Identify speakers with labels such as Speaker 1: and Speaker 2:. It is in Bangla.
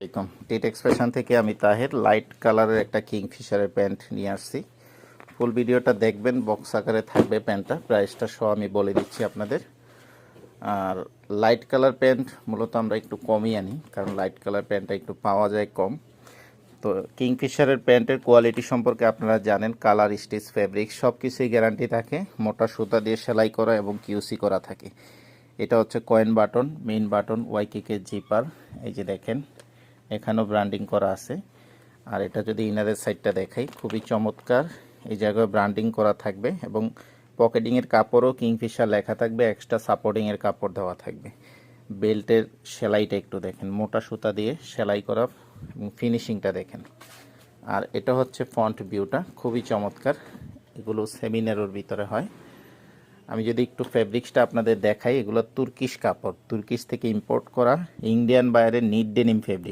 Speaker 1: আসসালামু আলাইকুম। টিট এক্সপ্রেশন থেকে আমি তাহের লাইট কালারের একটা কিংফিশারের প্যান্ট নিয়ে আসছি। ফুল ভিডিওটা দেখবেন, বক্স আকারে থাকবে প্যান্টটা, প্রাইসটা সহ আমি বলে দিচ্ছি আপনাদের। আর লাইট কালার প্যান্ট মূলত আমরা একটু কমই আনি, কারণ লাইট কালার প্যান্টটা একটু পাওয়া যায় কম। তো কিংফিশারের প্যান্টের কোয়ালিটি সম্পর্কে আপনারা জানেন, কালার, স্টিচ, ফেব্রিক সব কিছুই গ্যারান্টি থাকে। মোটা সুতা দিয়ে সেলাই করা এবং কিউসি করা থাকে। এটা হচ্ছে কয়েন বাটন, মেইন বাটন, ওয়াইকিকের জিপার, এই যে দেখেন এখানেও ব্র্যান্ডিং করা আছে। আর এটা যদি ইনারের সাইডটা দেখাই, খুবই চমৎকার, এই জায়গায় ব্র্যান্ডিং করা থাকবে এবং পকেটিংয়ের কাপড়ও কিংফিশার লেখা থাকবে, এক্সট্রা সাপোর্টিংয়ের কাপড় দেওয়া থাকবে। বেল্টের সেলাইটা একটু দেখেন, মোটা সুতা দিয়ে সেলাই করা এবং ফিনিশিংটা দেখেন। আর এটা হচ্ছে ফ্রন্ট ভিউটা, খুবই চমৎকার। এগুলো সেমিনারের ভিতরে হয়। আমি যদি একটু ফেব্রিক্সটা আপনাদের দেখাই, এগুলো তুর্কিশ কাপড়, তুর্কিশ থেকে ইম্পোর্ট করা, ইন্ডিয়ান বাইরের নিট ডেনিম ফেব্রিক।